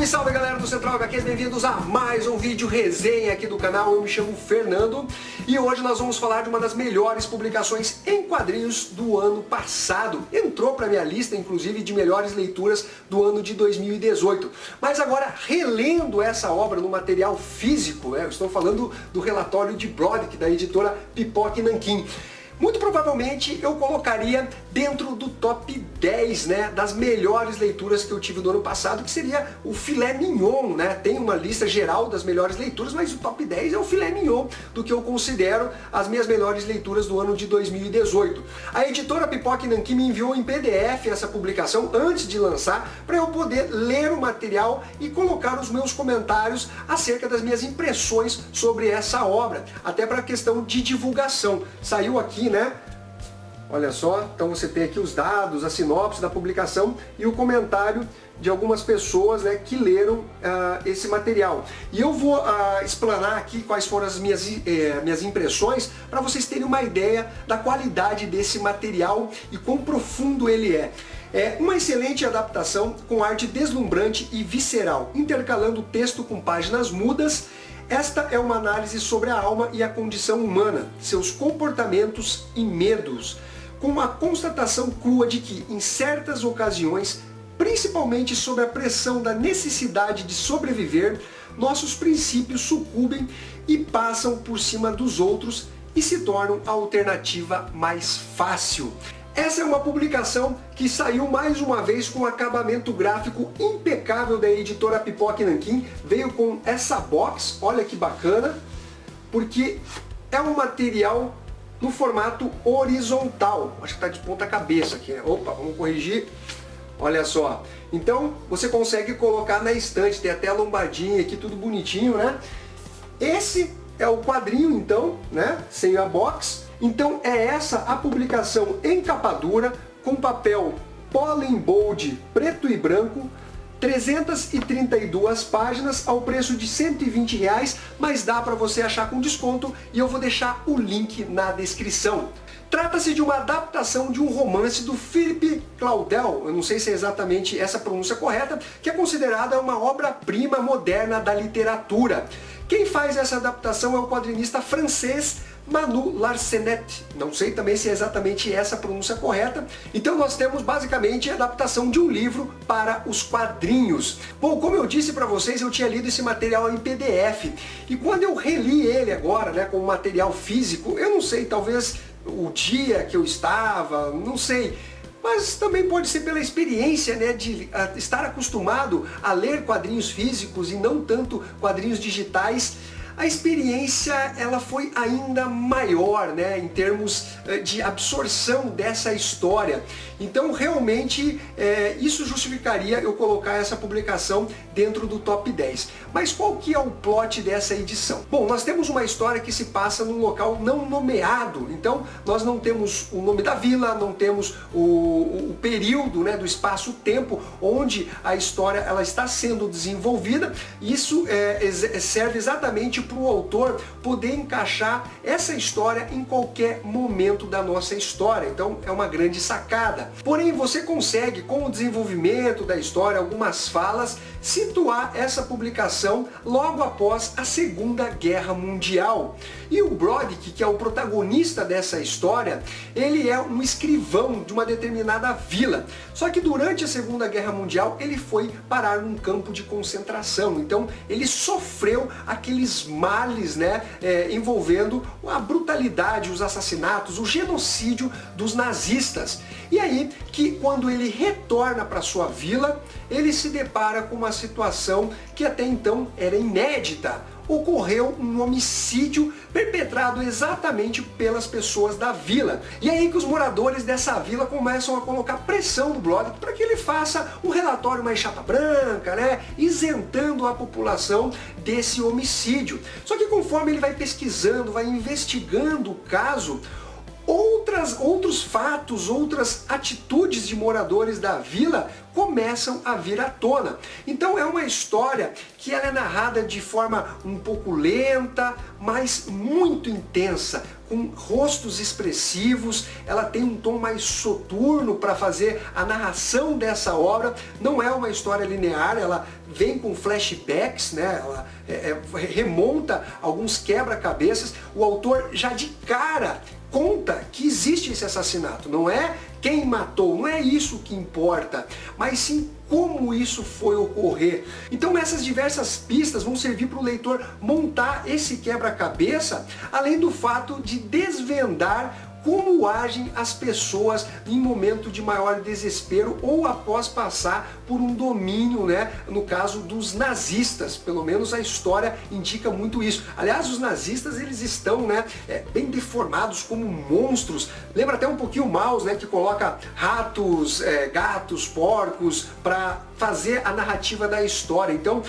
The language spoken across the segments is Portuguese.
Salve, salve galera do Central HQ, bem-vindos a mais um vídeo resenha aqui do canal. Eu me chamo Fernando e hoje nós vamos falar de uma das melhores publicações em quadrinhos do ano passado. Entrou para minha lista, inclusive, de melhores leituras do ano de 2018. Mas agora, relendo essa obra no material físico, eu estou falando do relatório de Brodk, da editora Pipoca e Nanquim. Muito provavelmente eu colocaria dentro do top 10, das melhores leituras que eu tive do ano passado, que seria o filé mignon, Tem uma lista geral das melhores leituras, mas o top 10 é o filé mignon do que eu considero as minhas melhores leituras do ano de 2018. A editora Pipoca e Nanquim me enviou em PDF essa publicação antes de lançar, para eu poder ler o material e colocar os meus comentários acerca das minhas impressões sobre essa obra, até para a questão de divulgação. Saiu aqui, olha só, então você tem aqui os dados, a sinopse da publicação e o comentário de algumas pessoas que leram esse material. E eu vou explanar aqui quais foram as minhas impressões para vocês terem uma ideia da qualidade desse material e quão profundo ele é. É uma excelente adaptação com arte deslumbrante e visceral, intercalando texto com páginas mudas. Esta é uma análise sobre a alma e a condição humana, seus comportamentos e medos, com uma constatação crua de que, em certas ocasiões, principalmente sob a pressão da necessidade de sobreviver, nossos princípios sucumbem e passam por cima dos outros e se tornam a alternativa mais fácil. Essa é uma publicação que saiu mais uma vez com um acabamento gráfico impecável da editora Pipoca e Nanquim. Veio com essa box, olha que bacana, porque é um material no formato horizontal. Acho que está de ponta cabeça aqui, Opa, vamos corrigir. Olha só. Então você consegue colocar na estante, tem até a lombadinha aqui, tudo bonitinho, Esse é o quadrinho então, sem a box. Então é essa a publicação em capa dura, com papel Pollen Bold preto e branco, 332 páginas ao preço de R$120, mas dá para você achar com desconto e eu vou deixar o link na descrição. Trata-se de uma adaptação de um romance do Philippe Claudel, eu não sei se é exatamente essa pronúncia correta, que é considerada uma obra-prima moderna da literatura. Quem faz essa adaptação é o quadrinista francês Manu Larsenet. Não sei também se é exatamente essa a pronúncia correta. Então nós temos basicamente a adaptação de um livro para os quadrinhos. Bom, como eu disse para vocês, eu tinha lido esse material em PDF. E quando eu reli ele agora, com material físico, eu não sei, talvez o dia que eu estava, não sei. Mas também pode ser pela experiência de estar acostumado a ler quadrinhos físicos e não tanto quadrinhos digitais. A experiência ela foi ainda maior, em termos de absorção dessa história. Então realmente isso justificaria eu colocar essa publicação dentro do top 10. Mas qual que é o plot dessa edição? Bom, nós temos uma história que se passa num local não nomeado. Então nós não temos o nome da vila, não temos o período do espaço-tempo onde a história ela está sendo desenvolvida. Isso serve exatamente para o autor poder encaixar essa história em qualquer momento da nossa história. Então é uma grande sacada. Porém você consegue, com o desenvolvimento da história, algumas falas, situar essa publicação logo após a Segunda Guerra Mundial. E o Brodk, que é o protagonista dessa história, ele é um escrivão de uma determinada vila. Só que durante a Segunda Guerra Mundial ele foi parar num campo de concentração. Então ele sofreu aqueles males envolvendo a brutalidade, os assassinatos, o genocídio dos nazistas. E aí que quando ele retorna para sua vila, ele se depara com uma situação que até então era inédita. Ocorreu um homicídio perpetrado exatamente pelas pessoas da vila. E aí que os moradores dessa vila começam a colocar pressão no Brodk para que ele faça um relatório mais chapa branca, isentando a população desse homicídio. Só que conforme ele vai pesquisando, vai investigando o caso, outros fatos, outras atitudes de moradores da vila começam a vir à tona. Então é uma história que ela é narrada de forma um pouco lenta, mas muito intensa, com rostos expressivos. Ela tem um tom mais soturno para fazer a narração dessa obra. Não é uma história linear, ela vem com flashbacks, né? Ela remonta alguns quebra-cabeças. O autor já de cara conta que existe esse assassinato. Não é quem matou, não é isso que importa, mas sim como isso foi ocorrer. Então essas diversas pistas vão servir para o leitor montar esse quebra-cabeça, além do fato de desvendar como agem as pessoas em momento de maior desespero ou após passar por um domínio, né? No caso dos nazistas, pelo menos a história indica muito isso. Aliás, os nazistas, eles estão, né, bem deformados como monstros. Lembra até um pouquinho o Maus, né, que coloca ratos, gatos, porcos para fazer a narrativa da história. Então,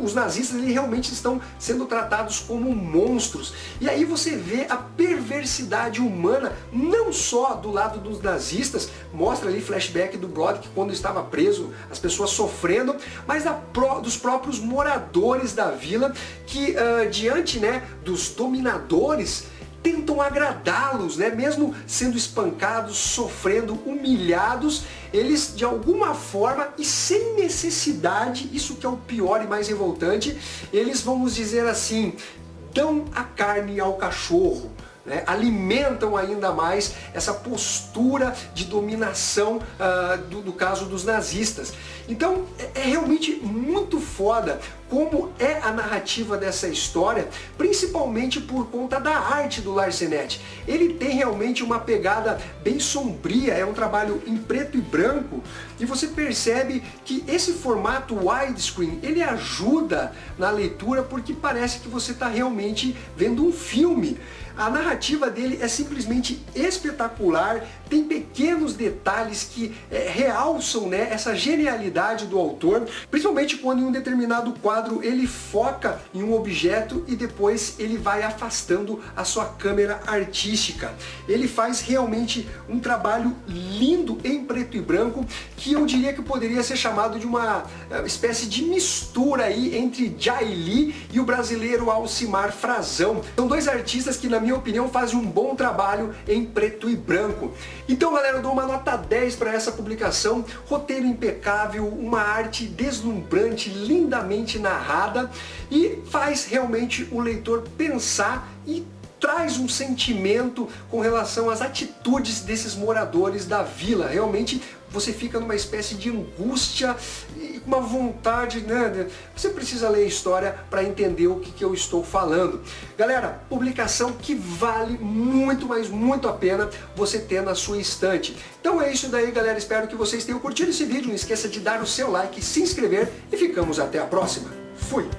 os nazistas, eles realmente estão sendo tratados como monstros. E aí você vê a perversidade humana, não só do lado dos nazistas, mostra ali flashback do Broderick quando estava preso, as pessoas sofrendo, mas dos próprios moradores da vila que, diante, né, dos dominadores, tentam agradá-los, né? Mesmo sendo espancados, sofrendo, humilhados, eles de alguma forma e sem necessidade, isso que é o pior e mais revoltante, eles, vamos dizer assim, dão a carne ao cachorro. Né, alimentam ainda mais essa postura de dominação do caso dos nazistas. Então é realmente muito foda como é a narrativa dessa história, principalmente por conta da arte do Larsenet. Ele tem realmente uma pegada bem sombria, é um trabalho em preto e branco, e você percebe que esse formato widescreen, ele ajuda na leitura porque parece que você está realmente vendo um filme. A narrativa dele é simplesmente espetacular, tem pequenos detalhes que realçam, né, essa genialidade do autor, principalmente quando em um determinado quadro ele foca em um objeto e depois ele vai afastando a sua câmera artística. Ele faz realmente um trabalho lindo em preto e branco, que eu diria que poderia ser chamado de uma espécie de mistura aí entre Jai Lee e o brasileiro Alcimar Frazão. São dois artistas que, na minha opinião, fazem um bom trabalho em preto e branco. Então, galera, eu dou uma nota 10 para essa publicação. Roteiro impecável, uma arte deslumbrante, lindamente narrada, e faz realmente o leitor pensar e traz um sentimento com relação às atitudes desses moradores da vila. Realmente você fica numa espécie de angústia e com uma vontade, né? Você precisa ler a história para entender o que eu estou falando. Galera, publicação que vale muito, mas muito a pena você ter na sua estante. Então é isso daí, galera. Espero que vocês tenham curtido esse vídeo. Não esqueça de dar o seu like, se inscrever e ficamos até a próxima. Fui!